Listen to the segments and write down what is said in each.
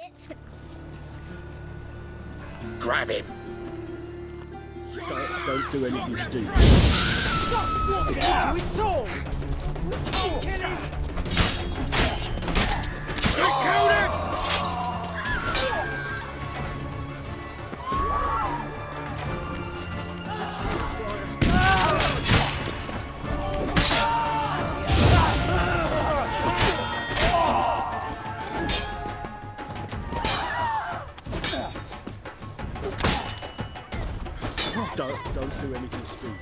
it! Grab him! Don't do anything stupid. Stop walking into his soul! Kill him! You killed him! Don't do anything stupid.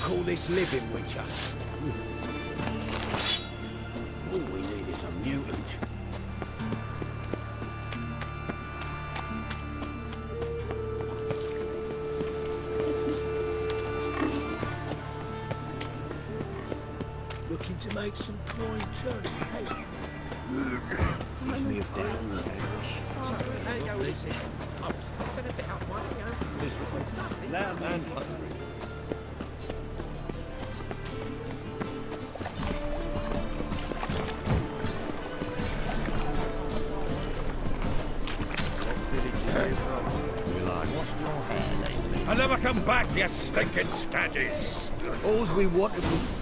Call this living, Witcher. All we need is a mutant. Looking to make some coin too. Takes me off down. Hey, go listen. I was coughing a bit up my This one suddenly. Loud man, I never come back, you stinking staggies! All's we wanted was...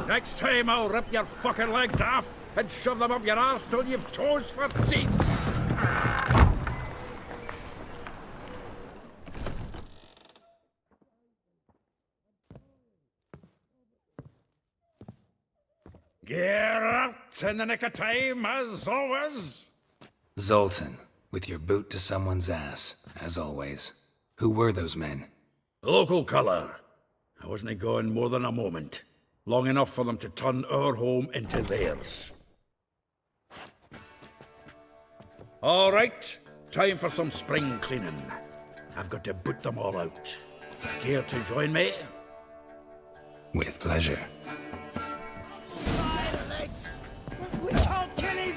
Next time I'll rip your fucking legs off and shove them up your arse till you've toes for teeth! Get out in the nick of time, as always! Zoltan, with your boot to someone's ass, as always. Who were those men? Local colour. I wasn't gone more than a moment. Long enough for them to turn our home into theirs. All right, time for some spring cleaning. I've got to boot them all out. Care to join me? With pleasure. We can't kill him!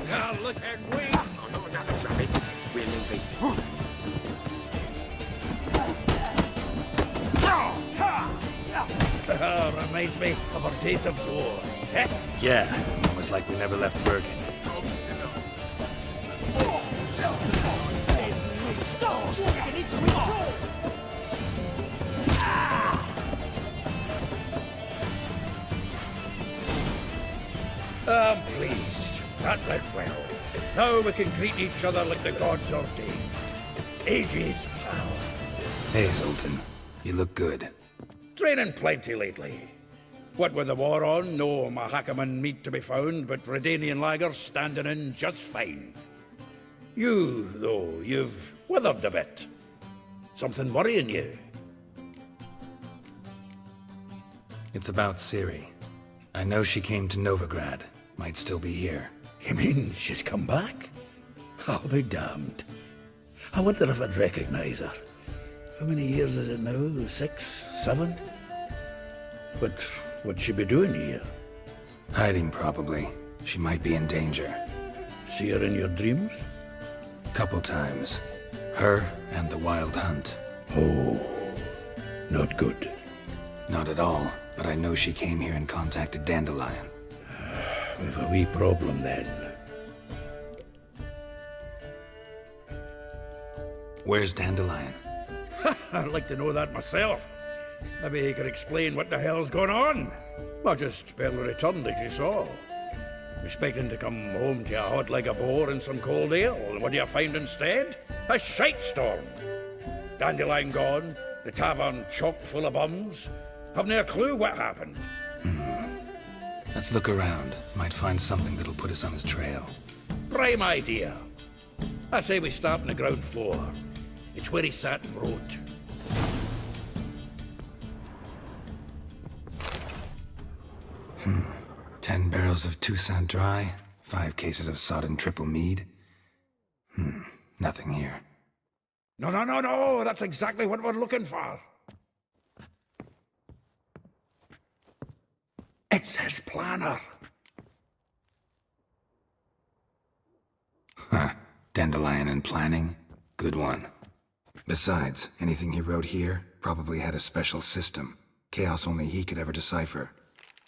Now look at we! Oh, not another traffic. We're leaving. Reminds me of our days of war. Eh? Yeah, almost like we never left Bergen. Stop walking into his soul! I'm pleased. That went well. Now we can greet each other like the gods ordained. Ages, pal. Hey, Zoltan. You look good. Training plenty lately. What with the war on, no Mahakaman meat to be found, but Redanian lagers standing in just fine. You, though, you've withered a bit. Something worrying you? It's about Ciri. I know she came to Novigrad. Might still be here. You mean she's come back? I'll be damned. I wonder if I'd recognize her. How many years is it now? 6, 7? But what'd she be doing here? Hiding, probably. She might be in danger. See her in your dreams? Couple times. Her and the Wild Hunt. Oh, not good. Not at all, but I know she came here and contacted Dandelion. We've a wee problem then. Where's Dandelion? I'd like to know that myself. Maybe he could explain what the hell's going on. I just barely returned, as you saw. Expecting to come home to a hot like a boar and some cold ale, and what do you find instead? A shite storm. Dandelion gone, the tavern chock full of bums. Haven't a clue what happened. Let's look around. Might find something that'll put us on his trail. Prime idea. I say we start on the ground floor. It's where he sat and wrote. Hmm. 10 barrels of Toussaint Dry, 5 cases of sodden triple mead. Nothing here. No, no, no, no! That's exactly what we're looking for! It's his planner! Huh. Dandelion and planning? Good one. Besides, anything he wrote here probably had a special system. Chaos only he could ever decipher.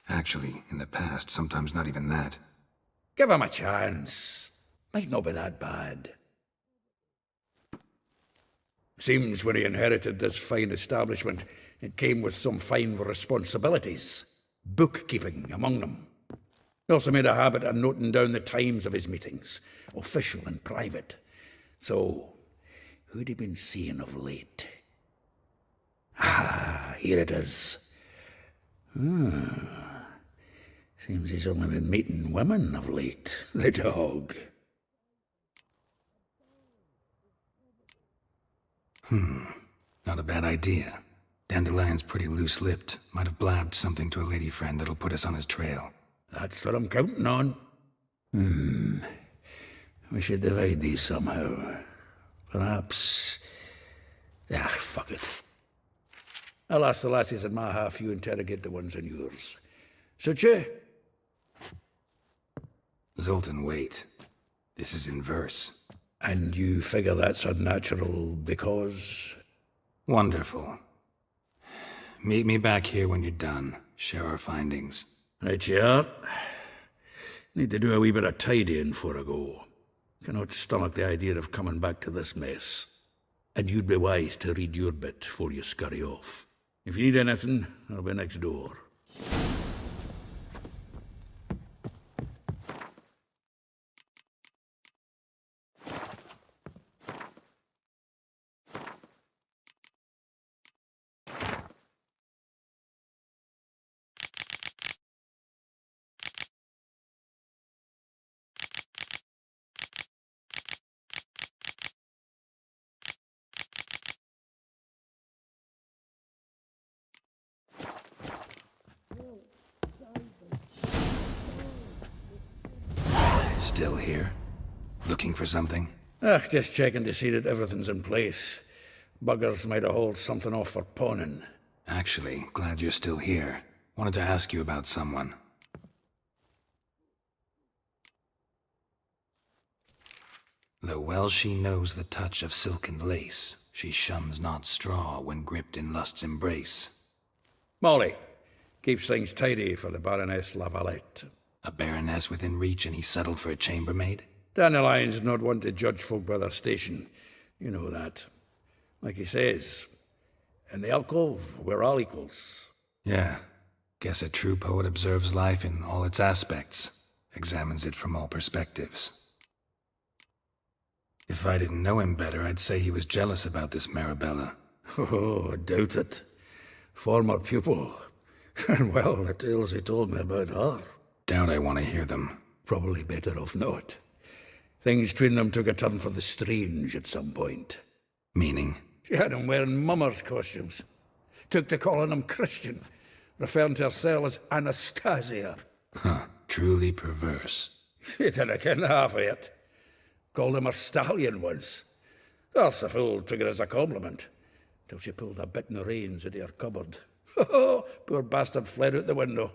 Actually, in the past, sometimes not even that. Give him a chance. Might not be that bad. Seems when he inherited this fine establishment, it came with some fine responsibilities. Bookkeeping among them. He also made a habit of noting down the times of his meetings, official and private. So, who'd he been seeing of late? Ah, here it is. Seems he's only been meeting women of late, the dog. Not a bad idea. Dandelion's pretty loose-lipped. Might have blabbed something to a lady friend that'll put us on his trail. That's what I'm counting on. We should divide these somehow. Perhaps... fuck it. I'll ask the lassies in my half, you interrogate the ones in yours. Suit you? Zoltan, wait. This is in verse. And you figure that's unnatural because... Wonderful. Meet me back here when you're done. Share our findings. Right you are. Need to do a wee bit of tidying before I go. Cannot stomach the idea of coming back to this mess. And you'd be wise to read your bit before you scurry off. If you need anything, I'll be next door. Still here? Looking for something? Just checking to see that everything's in place. Buggers might have hauled something off for pawning. Actually, glad you're still here. Wanted to ask you about someone. Though well she knows the touch of silken lace, she shuns not straw when gripped in lust's embrace. Molly, keeps things tidy for the Baroness Lavalette. A baroness within reach and he settled for a chambermaid? Dandelion's not one to judge folk by their station. You know that. Like he says, in the alcove, we're all equals. Yeah. Guess a true poet observes life in all its aspects, examines it from all perspectives. If I didn't know him better, I'd say he was jealous about this Marabella. Oh, I doubt it. Former pupil. And well, the tales he told me about her. Doubt I want to hear them. Probably better off not. Things between them took a turn for the strange at some point. Meaning? She had him wearing mummers' costumes. Took to calling him Christian, referring to herself as Anastasia. Huh. Truly perverse. He didn't ken half of it. Called him her stallion once. That's the fool took it as a compliment, till she pulled a bit in the reins into her cupboard. Poor bastard fled out the window.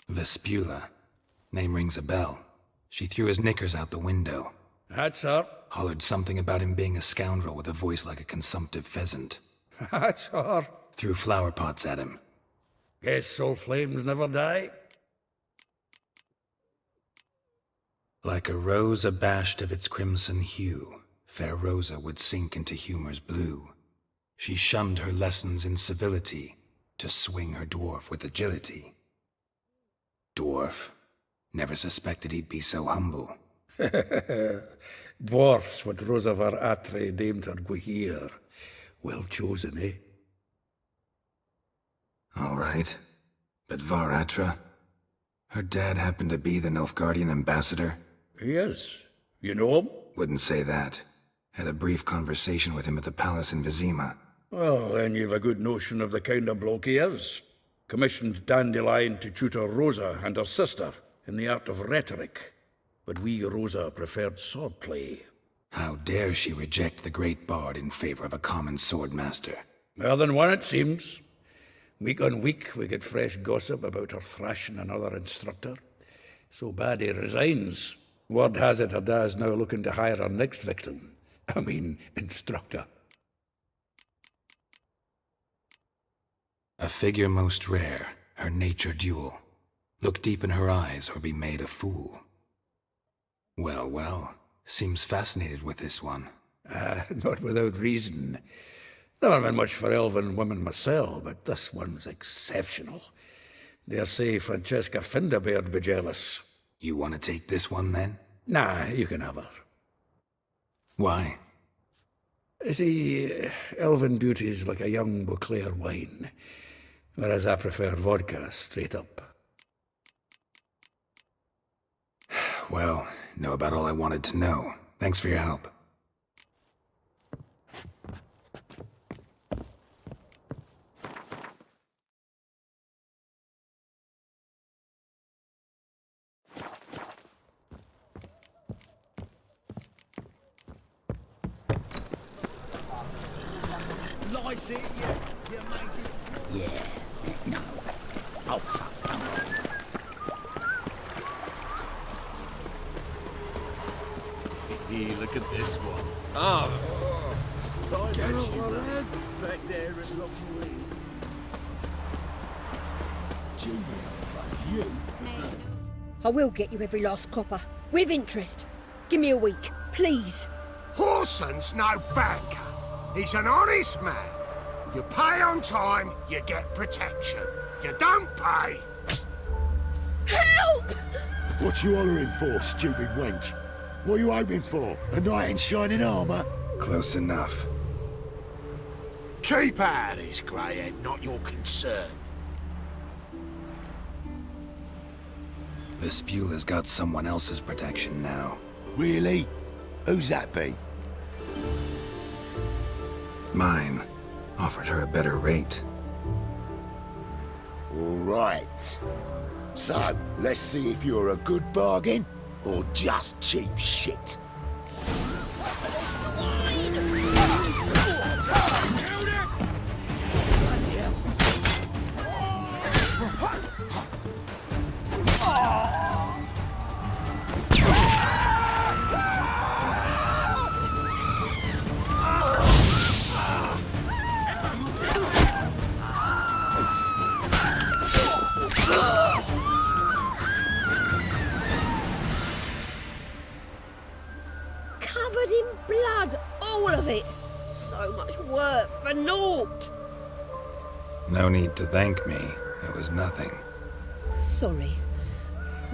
Vespula. Name rings a bell. She threw his knickers out the window. That's her. Hollered something about him being a scoundrel with a voice like a consumptive pheasant. That's her. Threw flower pots at him. Guess soul flames never die. Like a rose abashed of its crimson hue, fair Rosa would sink into humor's blue. She shunned her lessons in civility to swing her dwarf with agility. Dwarf. Never suspected he'd be so humble. Dwarfs what Rosavar Atre named her Guihir. Well chosen, eh? All right. But Var Atra? Her dad happened to be the Nilfgaardian ambassador? He is. You know him? Wouldn't say that. Had a brief conversation with him at the palace in Vizima. Well, then you've a good notion of the kind of bloke he is. Commissioned Dandelion to tutor Rosa and her sister in the art of rhetoric. but we Rosa preferred swordplay. How dare she reject the great bard in favor of a common swordmaster? More than one, it seems. Week on week, we get fresh gossip about her thrashing another instructor. So bad he resigns. Word has it her dad's now looking to hire her next victim. I mean, instructor. A figure most rare, her nature dual. Look deep in her eyes or be made a fool. Well, well, seems fascinated with this one. Not without reason. Never been much for elven women myself, but this one's exceptional. Dare say Francesca Finderbeard be jealous. You want to take this one then? Nah, you can have her. Why? See, elven beauty's like a young Beauclair wine, whereas I prefer vodka straight up. Well, know about all I wanted to know. Thanks for your help. Lice it, you make it. Yeah. No. Oh, fuck. Hey, look at this one. Back there at Lockwood. Gee, you. I will get you every last copper, with interest. Give me a week, please. Horson's no banker. He's an honest man. You pay on time, you get protection. You don't pay. Help! What you hollering for, stupid wench? What you hoping for? A knight in shining armour? Close enough. Keep out of this, greyhead, not your concern. Vespula's got someone else's protection now. Really? Who's that be? Mine. Offered her a better rate. All right. So, let's see if you're a good bargain or just cheap shit. Covered in blood, all of it. So much work for naught. No need to thank me. It was nothing. Sorry.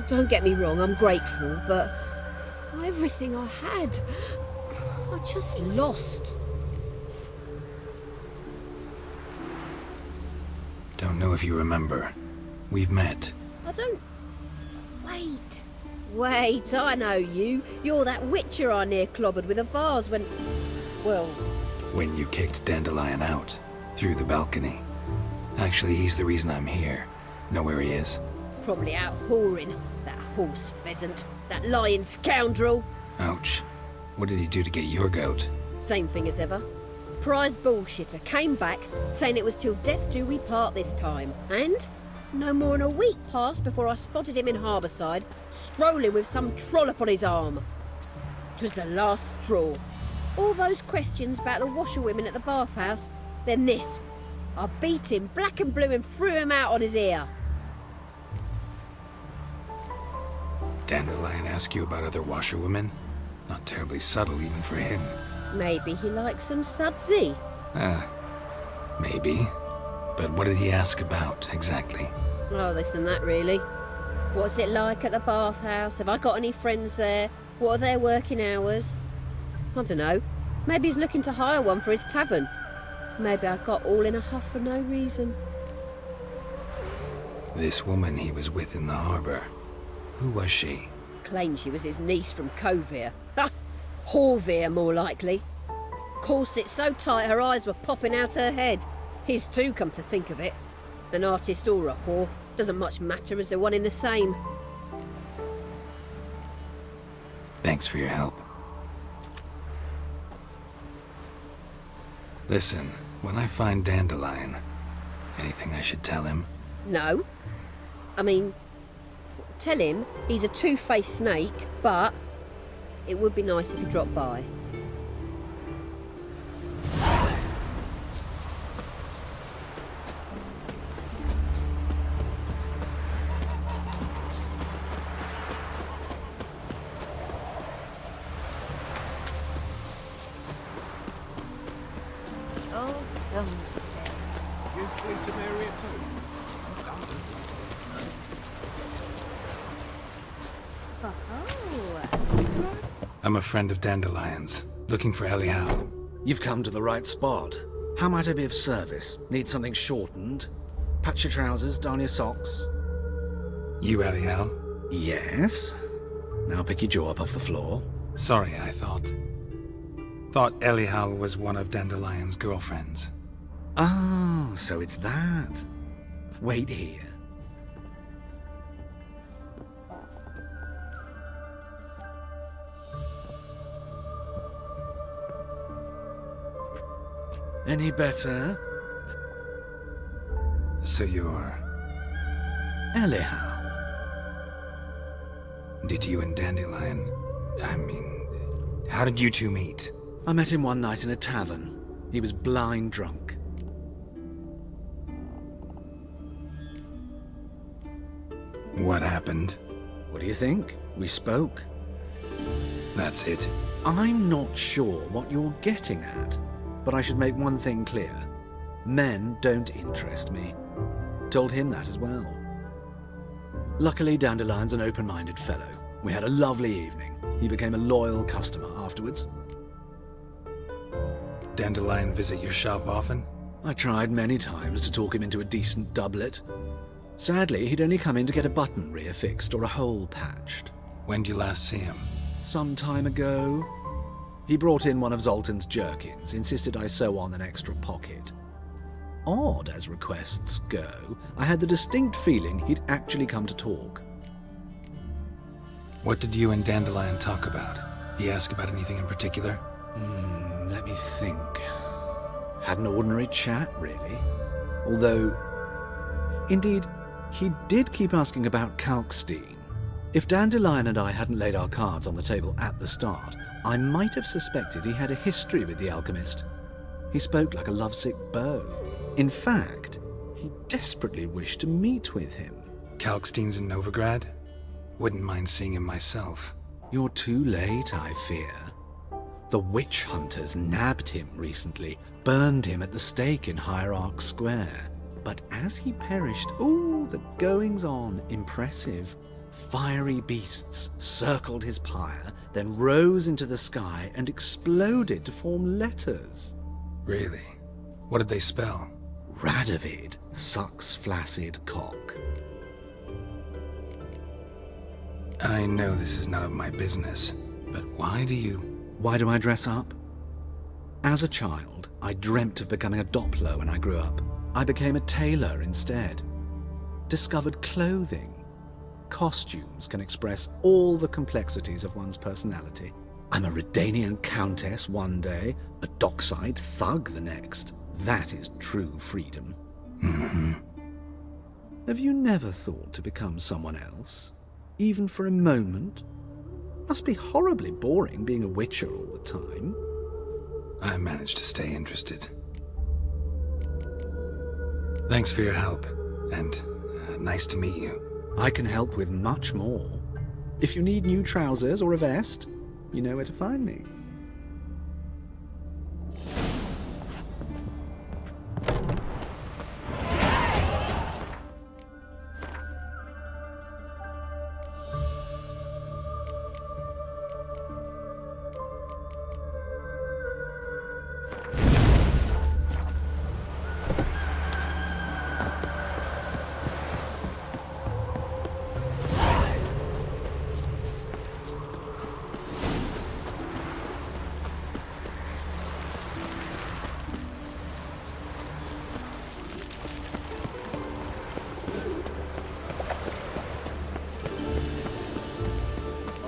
Don't get me wrong, I'm grateful, but everything I had, I just lost. Don't know if you remember. We've met. I don't... Wait, I know you. You're that witcher I near clobbered with a vase when... Well... When you kicked Dandelion out. Through the balcony. Actually, he's the reason I'm here. Know where he is? Probably out whoring. That horse pheasant. That lying scoundrel. Ouch. What did he do to get your goat? Same thing as ever. Prize bullshitter came back, saying it was till death do we part this time. And no more than a week passed before I spotted him in Harbourside, strolling with some trollop on his arm. 'Twas the last straw. All those questions about the washerwomen at the bathhouse, then this. I beat him black and blue and threw him out on his ear. Dandelion ask you about other washerwomen? Not terribly subtle even for him. Maybe he likes some sudsy. Maybe. But what did he ask about, exactly? Oh, this and that, really. What's it like at the bathhouse? Have I got any friends there? What are their working hours? I don't know. Maybe he's looking to hire one for his tavern. Maybe I got all in a huff for no reason. This woman he was with in the harbour. Who was she? Claimed she was his niece from Covere. Ha! Horvere, more likely. Corset so tight her eyes were popping out her head. His too, come to think of it. An artist or a whore. Doesn't much matter as they're one in the same. Thanks for your help. Listen, when I find Dandelion, anything I should tell him? No. I mean, tell him he's a two-faced snake, but it would be nice if he dropped by. All thumbs today. You free to marry it too? Oh, I'm a friend of Dandelion's, looking for Elial. You've come to the right spot. How might I be of service? Need something shortened? Patch your trousers, darn your socks. You Elial? Yes. Now pick your jaw up off the floor. Sorry, I thought Elial was one of Dandelion's girlfriends. Oh, so it's that. Wait here. Any better? So you're... Elial. Did you and Dandelion... how did you two meet? I met him one night in a tavern. He was blind drunk. What happened? What do you think? We spoke. That's it. I'm not sure what you're getting at, but I should make one thing clear. Men don't interest me. Told him that as well. Luckily, Dandelion's an open-minded fellow. We had a lovely evening. He became a loyal customer afterwards. Dandelion visit your shop often? I tried many times to talk him into a decent doublet. Sadly, he'd only come in to get a button reaffixed or a hole patched. When did you last see him? Some time ago. He brought in one of Zoltan's jerkins, insisted I sew on an extra pocket. Odd as requests go, I had the distinct feeling he'd actually come to talk. What did you and Dandelion talk about? He asked about anything in particular? Let me think. Had an ordinary chat, really. Although, indeed, he did keep asking about Kalkstein. If Dandelion and I hadn't laid our cards on the table at the start, I might have suspected he had a history with the alchemist. He spoke like a lovesick beau. In fact, he desperately wished to meet with him. Kalkstein's in Novigrad? Wouldn't mind seeing him myself. You're too late, I fear. The witch hunters nabbed him recently, burned him at the stake in Hierarch Square. But as he perished, the goings-on impressive. Fiery beasts circled his pyre, then rose into the sky and exploded to form letters. Really? What did they spell? Radovid sucks flaccid cock. I know this is none of my business, but why do I dress up? As a child, I dreamt of becoming a Doppler when I grew up. I became a tailor instead. Discovered clothing. Costumes can express all the complexities of one's personality. I'm a Redanian countess one day, a dockside thug the next. That is true freedom. Mm-hmm. Have you never thought to become someone else? Even for a moment? Must be horribly boring being a witcher all the time. I managed to stay interested. Thanks for your help, and nice to meet you. I can help with much more. If you need new trousers or a vest, you know where to find me.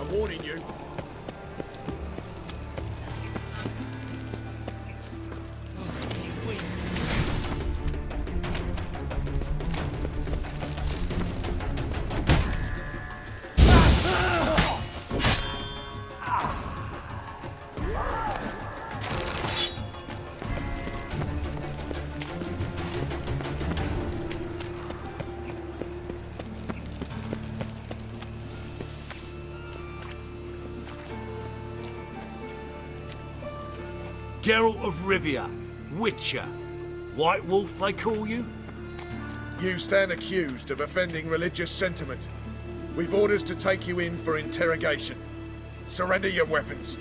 I'm warning you. Geralt of Rivia, Witcher. White Wolf, they call you? You stand accused of offending religious sentiment. We've orders to take you in for interrogation. Surrender your weapons.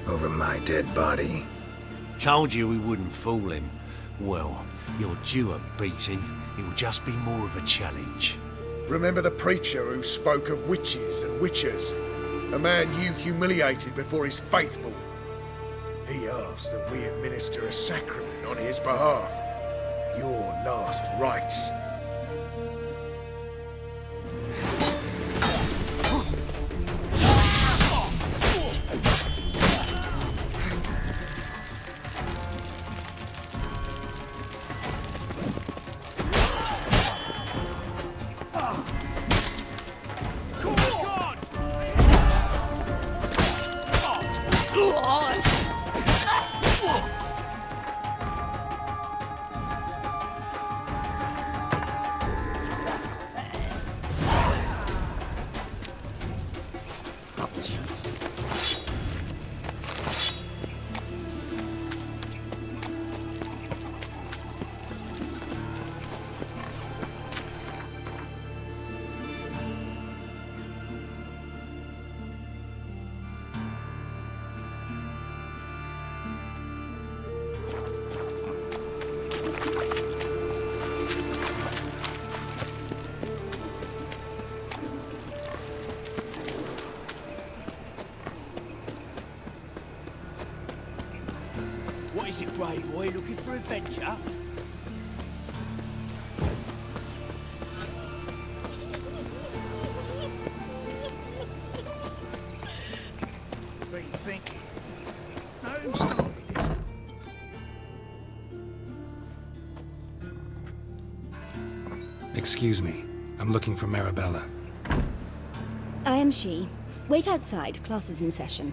Over my dead body. Told you we wouldn't fool him. Well, you're due a beating. It'll just be more of a challenge. Remember the preacher who spoke of witches and witchers? A man you humiliated before his faithful. He asked that we administer a sacrament on his behalf. Your last rites. What is it, Grey Boy? Looking for adventure? Been thinking. No, who started this? Excuse me. I'm looking for Marabella. I am she. Wait outside. Class is in session.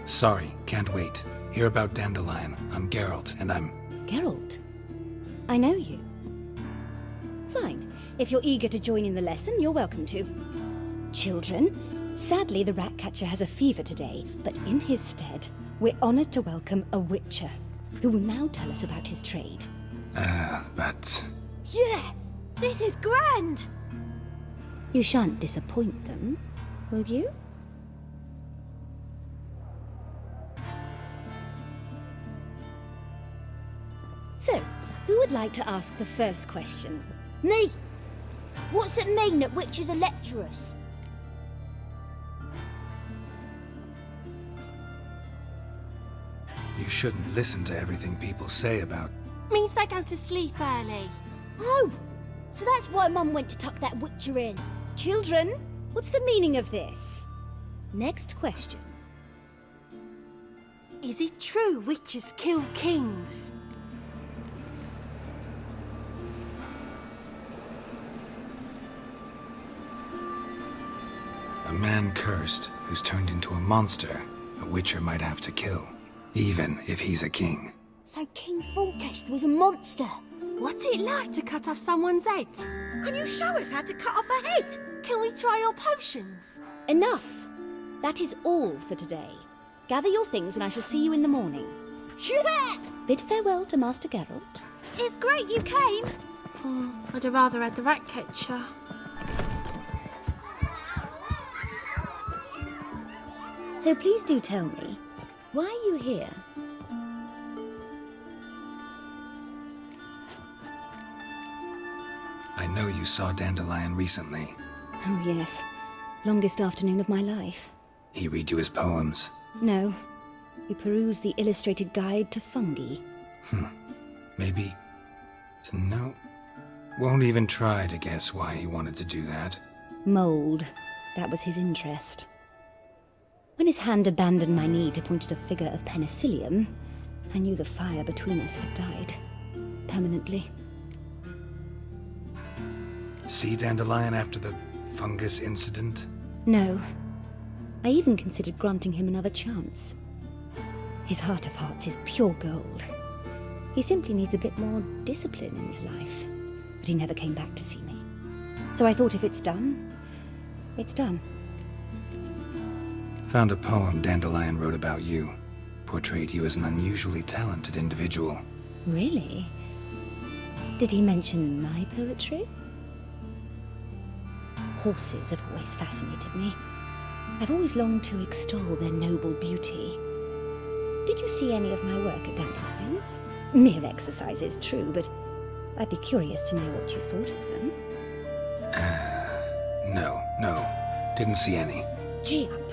Sorry, can't wait. Hear about Dandelion. I'm Geralt, and I'm... Geralt? I know you. Fine. If you're eager to join in the lesson, you're welcome to. Children, sadly the Ratcatcher has a fever today, but in his stead, we're honoured to welcome a Witcher, who will now tell us about his trade. But... Yeah, this is grand. You shan't disappoint them, will you? So, who would like to ask the first question? Me. What's it mean that witches are lecturers? You shouldn't listen to everything people say about... Means they go to sleep early. Oh, so that's why Mum went to tuck that witcher in. Children, what's the meaning of this? Next question. Is it true witches kill kings? A man cursed who's turned into a monster a Witcher might have to kill, even if he's a king. So King Foltest was a monster. What's it like to cut off someone's head? Can you show us how to cut off a head? Can we try your potions? Enough. That is all for today. Gather your things and I shall see you in the morning. Yeah! Bid farewell to Master Geralt. It's great you came. I'd have rather had the Ratcatcher. So please do tell me, why are you here? I know you saw Dandelion recently. Oh yes, longest afternoon of my life. He read you his poems. No, we perused the illustrated guide to fungi. Maybe... No. Won't even try to guess why he wanted to do that. Mould, that was his interest. When his hand abandoned my knee to point at a figure of penicillium, I knew the fire between us had died. Permanently. See Dandelion after the fungus incident? No. I even considered granting him another chance. His heart of hearts is pure gold. He simply needs a bit more discipline in his life. But he never came back to see me. So I thought if it's done, it's done. Found a poem Dandelion wrote about you. Portrayed you as an unusually talented individual. Really? Did he mention my poetry? Horses have always fascinated me. I've always longed to extol their noble beauty. Did you see any of my work at Dandelion's? Mere exercises, true, but I'd be curious to know what you thought of them. No. Didn't see any. Gee up!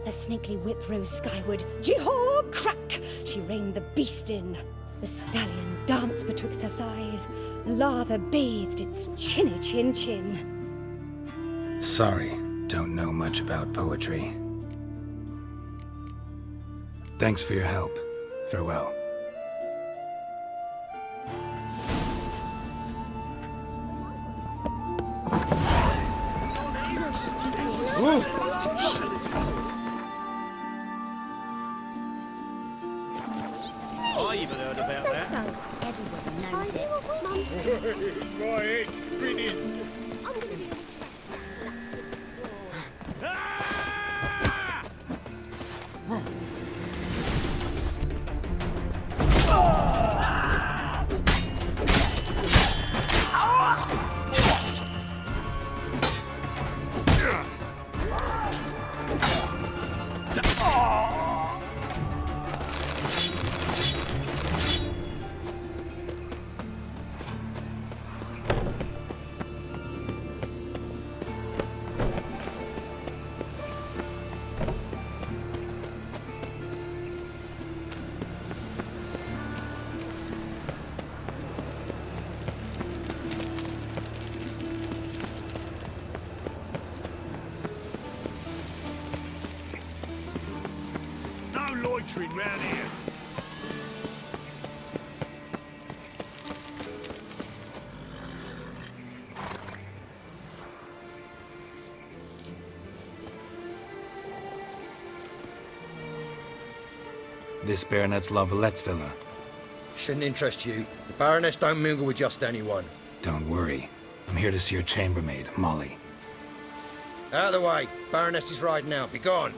Her snakely whip rose skyward. Gee-haw! Crack! She reined the beast in. The stallion danced betwixt her thighs. Lather bathed its chinny chin. Sorry, don't know much about poetry. Thanks for your help. Farewell. I even heard about that. Everybody knows it. Right, brilliant. Loitering round here. This Baronet's Lavallette's villa. Shouldn't interest you. The Baroness don't mingle with just anyone. Don't worry. I'm here to see your chambermaid, Molly. Out of the way. Baroness is riding out. Be gone.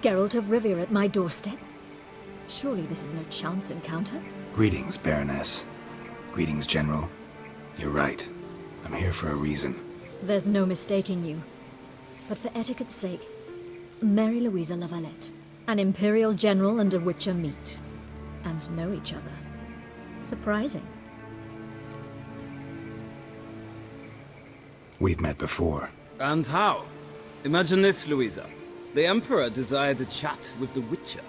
Geralt of Rivia at my doorstep? Surely this is no chance encounter? Greetings, Baroness. Greetings, General. You're right. I'm here for a reason. There's no mistaking you. But for etiquette's sake, Mary Louisa Lavalette, an Imperial General and a Witcher meet, and know each other. Surprising. We've met before. And how? Imagine this, Louisa. The Emperor desired a chat with the Witcher.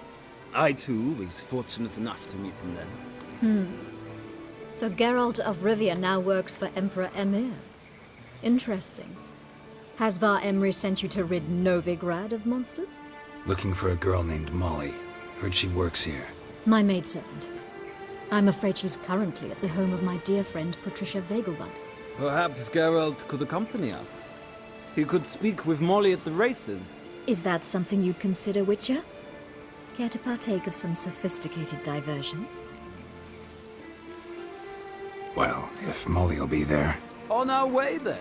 I, too, was fortunate enough to meet him then. So Geralt of Rivia now works for Emperor Emir. Interesting. Has Var Emry sent you to rid Novigrad of monsters? Looking for a girl named Molly. Heard she works here. My maidservant. I'm afraid she's currently at the home of my dear friend Patricia Vegelbud. Perhaps Geralt could accompany us. He could speak with Molly at the races. Is that something you'd consider, Witcher? Care to partake of some sophisticated diversion? Well, if Molly'll be there. On our way, then.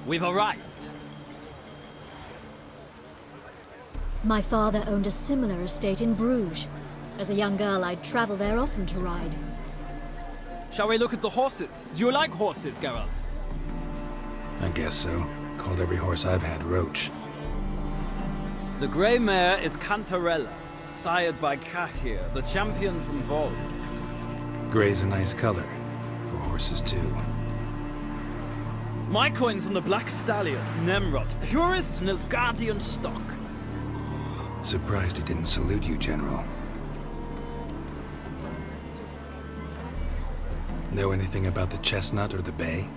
We've arrived. My father owned a similar estate in Bruges. As a young girl, I'd travel there often to ride. Shall we look at the horses? Do you like horses, Geralt? I guess so. Called every horse I've had Roach. The grey mare is Cantarella, sired by Cahir, the champion from Vol. Grey's a nice color. For horses, too. My coin's on the Black Stallion, Nemrod, purest Nilfgaardian stock. Surprised he didn't salute you, General. Know anything about the chestnut or the bay?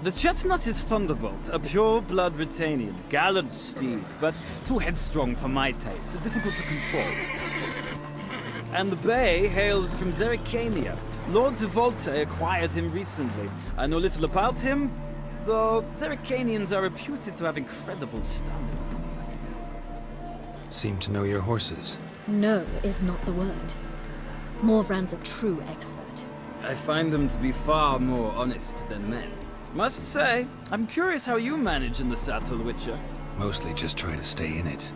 The chestnut is Thunderbolt, a pure-blood Retanian, gallant steed, but too headstrong for my taste, difficult to control. And the bay hails from Zerrikania. Lord de Volta acquired him recently. I know little about him, though Zerrikanians are reputed to have incredible stamina. Seem to know your horses. No is not the word. Morvran's a true expert. I find them to be far more honest than men. Must say, I'm curious how you manage in the saddle, Witcher. Mostly just try to stay in it.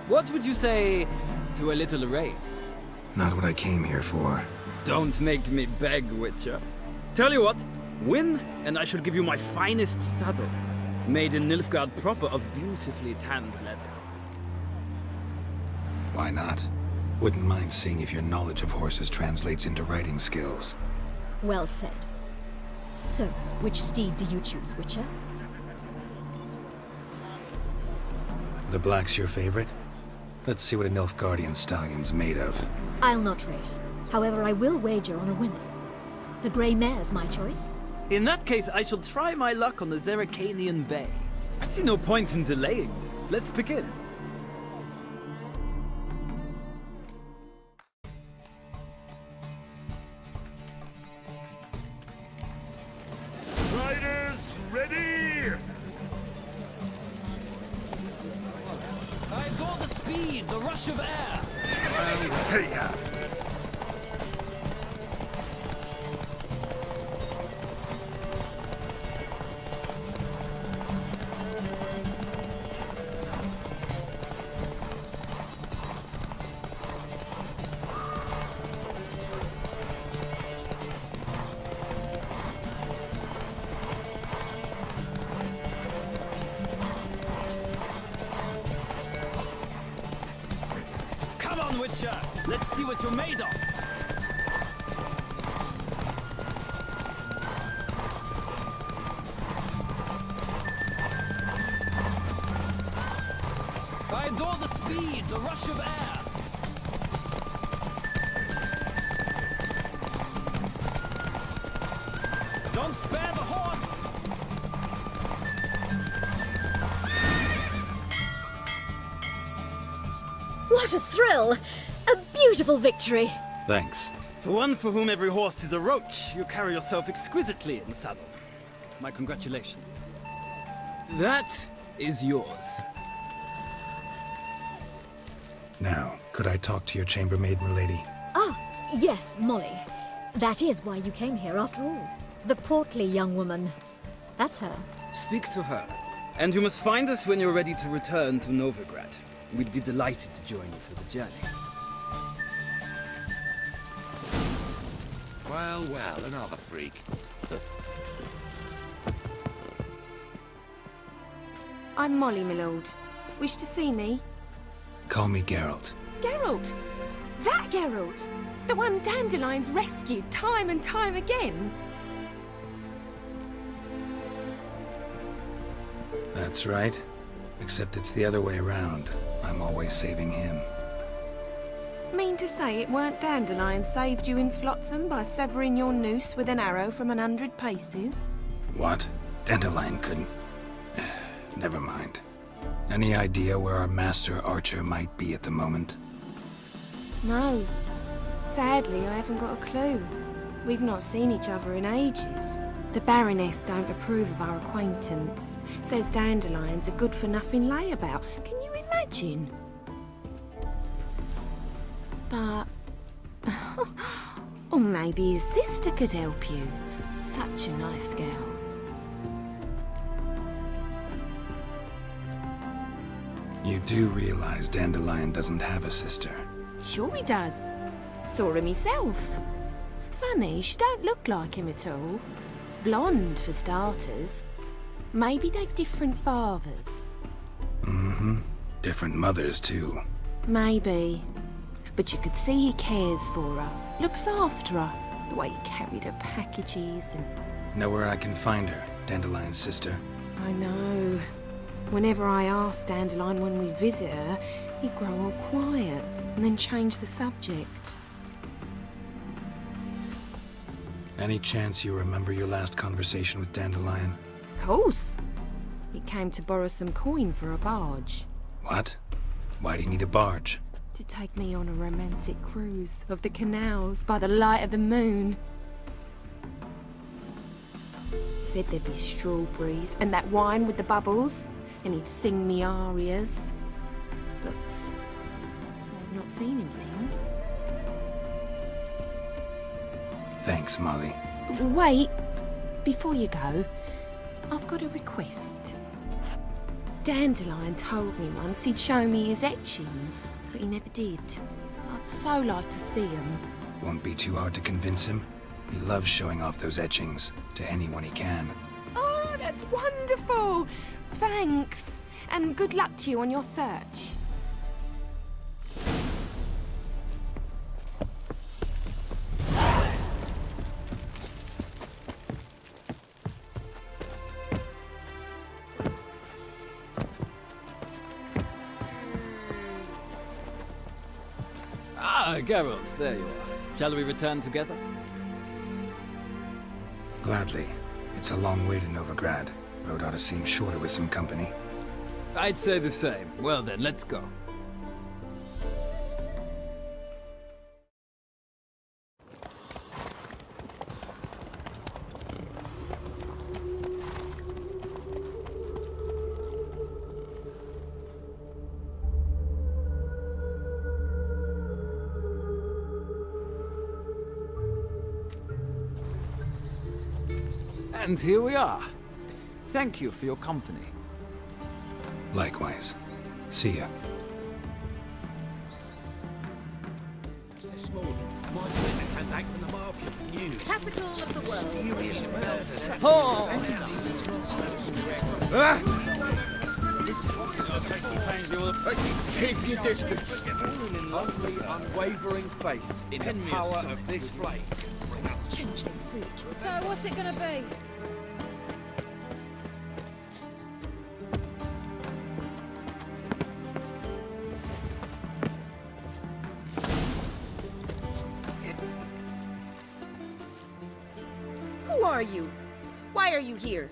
What would you say to a little race? Not what I came here for. Don't make me beg, Witcher. Tell you what, win, and I shall give you my finest saddle. Made in Nilfgaard proper of beautifully tanned leather. Why not? Wouldn't mind seeing if your knowledge of horses translates into riding skills. Well said. So, which steed do you choose, Witcher? The black's your favorite? Let's see what a Nilfgaardian stallion's made of. I'll not race. However, I will wager on a winner. The grey mare's my choice. In that case, I shall try my luck on the Zerrikanian Bay. I see no point in delaying this. Let's begin. Riders, ready! I adore the speed, the rush of air. Hey-ya! Come on, Witcher. Let's see what you're made of. I adore the speed, the rush of air. Don't spare the horse. What a thrill! A beautiful victory! Thanks. For one for whom every horse is a roach, you carry yourself exquisitely in the saddle. My congratulations. That is yours. Now, could I talk to your chambermaid, milady? Ah, yes, Molly. That is why you came here after all. The portly young woman. That's her. Speak to her. And you must find us when you're ready to return to Novigrad. We'd be delighted to join you for the journey. Well, well, another freak. I'm Molly, my lord. Wish to see me? Call me Geralt. Geralt! That Geralt! The one Dandelion's rescued time and time again! That's right. Except it's the other way around. I'm always saving him. Mean to say it weren't Dandelion saved you in Flotsam by severing your noose with an arrow from 100 paces? What? Dandelion couldn't... Never mind. Any idea where our master archer might be at the moment? No. Sadly, I haven't got a clue. We've not seen each other in ages. The Baroness don't approve of our acquaintance. Says Dandelion's a good-for-nothing layabout. Can you imagine? But... or maybe his sister could help you. Such a nice girl. You do realize Dandelion doesn't have a sister. Sure he does. Saw him myself. Funny, she don't look like him at all. Blonde, for starters. Maybe they've different fathers. Mm-hmm. Different mothers, too. Maybe. But you could see he cares for her. Looks after her. The way he carried her packages and... Know where I can find her, Dandelion's sister? I know. Whenever I ask Dandelion when we visit her, he'd grow all quiet and then change the subject. Any chance you remember your last conversation with Dandelion? Of course. He came to borrow some coin for a barge. What? Why do you need a barge? To take me on a romantic cruise of the canals by the light of the moon. Said there'd be strawberries and that wine with the bubbles, and he'd sing me arias. But I've not seen him since. Thanks, Molly. Wait, before you go, I've got a request. Dandelion told me once he'd show me his etchings, but he never did. I'd so like to see them. Won't be too hard to convince him. He loves showing off those etchings to anyone he can. Oh, that's wonderful! Thanks, and good luck to you on your search. Ah, Geralt, there you are. Shall we return together? Gladly. It's a long way to Novigrad. Road ought to seem shorter with some company. I'd say the same. Well then, let's go. And here we are. Thank you for your company. Likewise. See ya. This morning, my women came back from the market with news. Capital of the world. Mysterious murders. Oh! Keep your distance. Only unwavering faith in the power of this place. Changeling freak. So what's it gonna be? Who are you? Why are you here?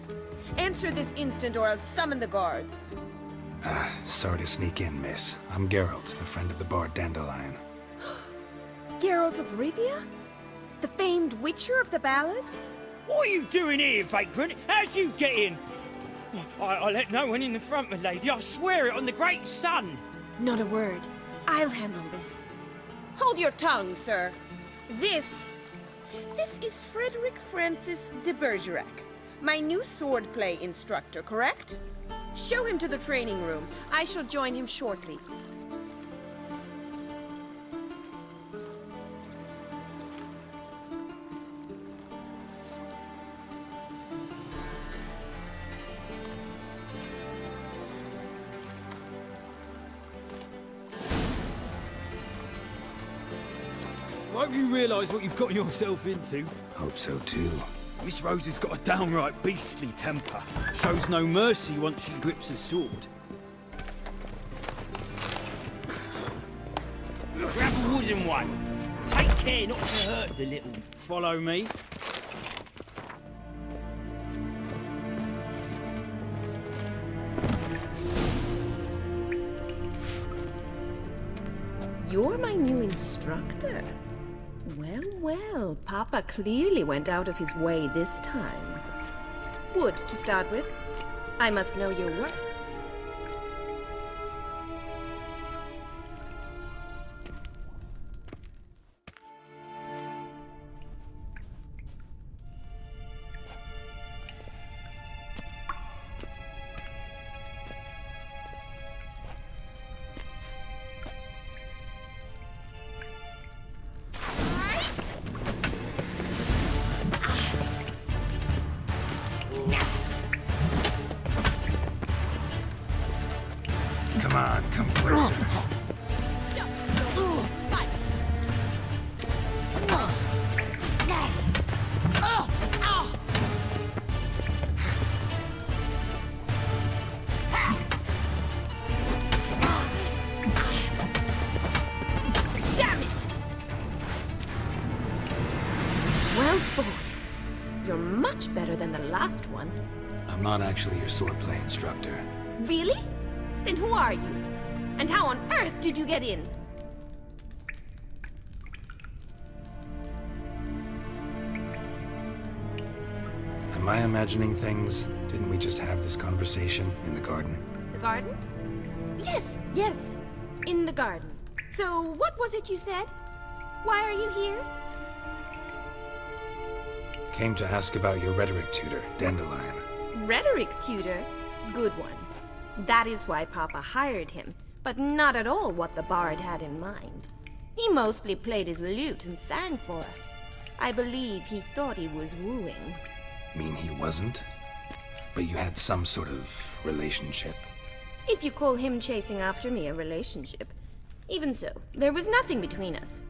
Answer this instant or I'll summon the guards. Sorry to sneak in, miss. I'm Geralt, a friend of the bard Dandelion. Geralt of Rivia? The famed witcher of the ballads? What are you doing here, vagrant? How'd you get in? I let no one in the front, my lady. I swear it on the great sun. Not a word. I'll handle this. Hold your tongue, sir. This is Frederick Francis de Bergerac, my new swordplay instructor, correct? Show him to the training room. I shall join him shortly. Hope you realise what you've got yourself into. Hope so too. Miss Rose has got a downright beastly temper. Shows no mercy once she grips a sword. Grab a wooden one. Take care not to hurt the little. Follow me. You're my new instructor? Well, well, Papa clearly went out of his way this time. Wood, to start with. I must know your work. Come on, come closer. I'm not actually your swordplay instructor. Really? Then who are you? And how on earth did you get in? Am I imagining things? Didn't we just have this conversation in the garden? The garden? Yes, yes. In the garden. So, what was it you said? Why are you here? Came to ask about your rhetoric tutor, Dandelion. Rhetoric tutor? Good one. That is why Papa hired him, but not at all what the bard had in mind. He mostly played his lute and sang for us. I believe he thought he was wooing. Mean he wasn't? But you had some sort of relationship. If you call him chasing after me a relationship. Even so, there was nothing between us.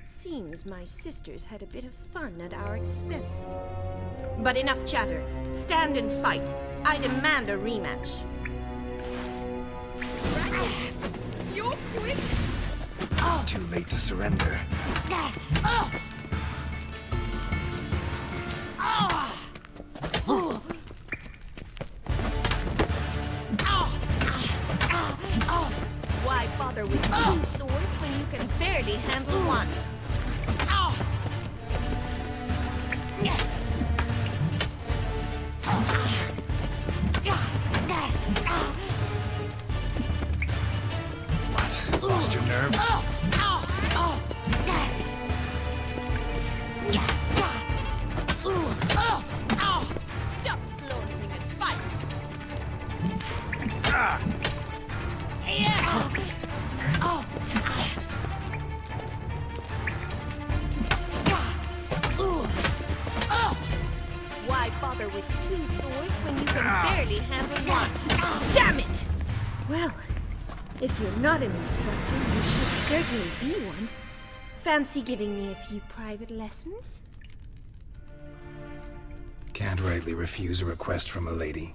Seems my sisters had a bit of fun at our expense. But enough chatter. Stand and fight. I demand a rematch. Racket! You're quick! Too late to surrender. Why bother with two swords when you can barely handle one? What? Lost your nerve? Stop flaunting and fight! Why bother with two swords when you can barely handle one? Damn it! Well, if you're not an instructor, you should certainly be one. Fancy giving me a few private lessons? Can't rightly refuse a request from a lady.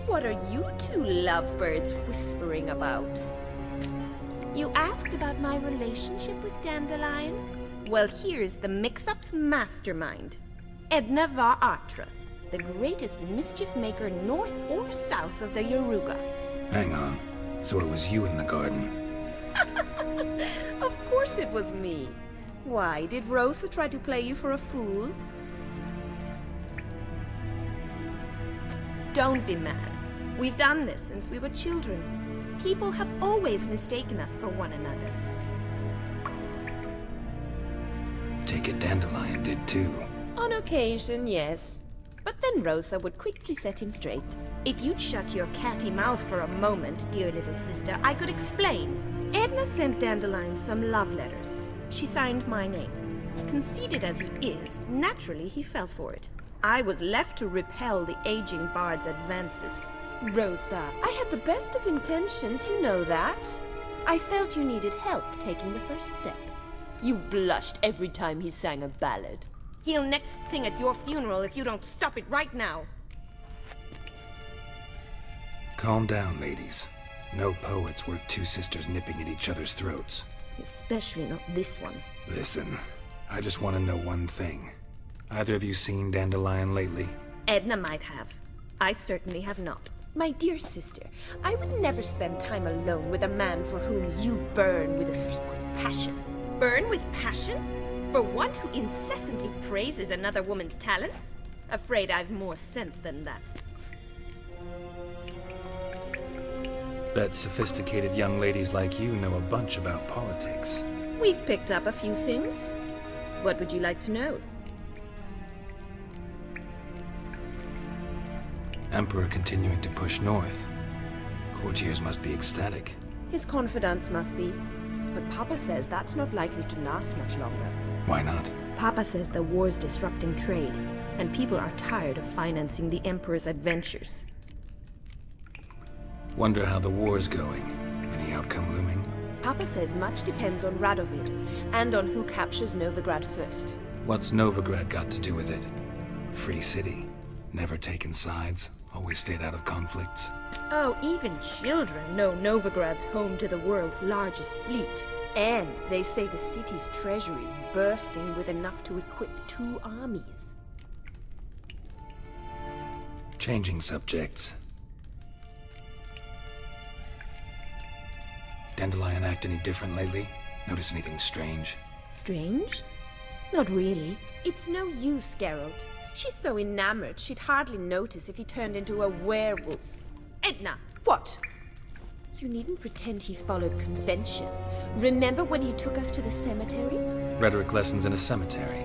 What are you two lovebirds whispering about? You asked about my relationship with Dandelion? Well, here's the mix-up's mastermind. Edna Va Atra, the greatest mischief maker north or south of the Yaruga. Hang on. So it was you in the garden? Of course it was me. Why, did Rosa try to play you for a fool? Don't be mad. We've done this since we were children. People have always mistaken us for one another. Take it Dandelion did too. On occasion, yes. But then Rosa would quickly set him straight. If you'd shut your catty mouth for a moment, dear little sister, I could explain. Edna sent Dandelion some love letters. She signed my name. Conceited as he is, naturally he fell for it. I was left to repel the aging bard's advances. Rosa, I had the best of intentions, you know that. I felt you needed help taking the first step. You blushed every time he sang a ballad. He'll next sing at your funeral if you don't stop it right now. Calm down, ladies. No poet's worth two sisters nipping at each other's throats. Especially not this one. Listen, I just want to know one thing. Either of you seen Dandelion lately? Edna might have. I certainly have not. My dear sister, I would never spend time alone with a man for whom you burn with a secret passion. Burn with passion? For one who incessantly praises another woman's talents? Afraid I've more sense than that. Bet sophisticated young ladies like you know a bunch about politics. We've picked up a few things. What would you like to know? Emperor continuing to push north. Courtiers must be ecstatic. His confidants must be. But Papa says that's not likely to last much longer. Why not? Papa says the war's disrupting trade, and people are tired of financing the Emperor's adventures. Wonder how the war's going. Any outcome looming? Papa says much depends on Radovid, and on who captures Novigrad first. What's Novigrad got to do with it? Free city. Never taken sides. Always stayed out of conflicts. Oh, even children know Novigrad's home to the world's largest fleet. And they say the city's treasury is bursting with enough to equip 2 armies. Changing subjects. Dandelion act any different lately? Notice anything strange? Strange? Not really. It's no use, Geralt. She's so enamored she'd hardly notice if he turned into a werewolf. Edna, what? You needn't pretend he followed convention. Remember when he took us to the cemetery? Rhetoric lessons in a cemetery.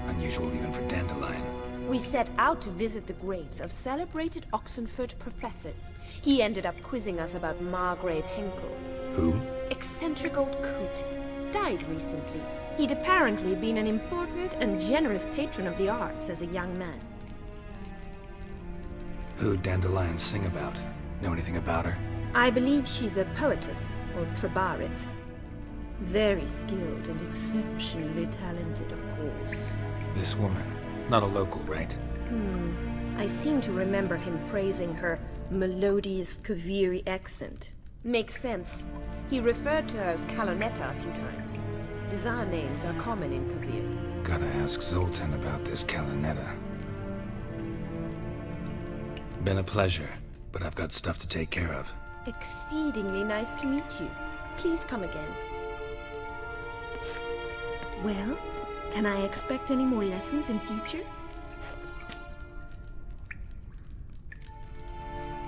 Unusual even for Dandelion. We set out to visit the graves of celebrated Oxenford professors. He ended up quizzing us about Margrave Henkel. Who? Eccentric old coot. Died recently. He'd apparently been an important and generous patron of the arts as a young man. Who'd Dandelion sing about? Know anything about her? I believe she's a poetess, or trabaritz. Very skilled and exceptionally talented, of course. This woman. Not a local, right? I seem to remember him praising her melodious Kaviri accent. Makes sense. He referred to her as Calonetta a few times. Bizarre names are common in Kavir. Gotta ask Zoltan about this Calonetta. Been a pleasure, but I've got stuff to take care of. Exceedingly nice to meet you. Please come again. Well, can I expect any more lessons in future?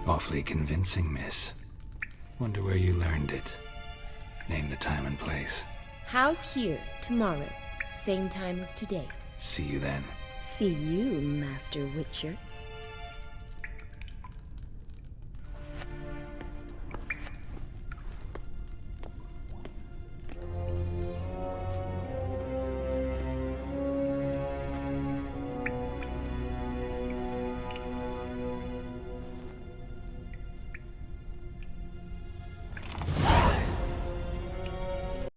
Awfully convincing, miss. Wonder where you learned it. Name the time and place. House here, tomorrow. Same time as today. See you then. See you, Master Witcher.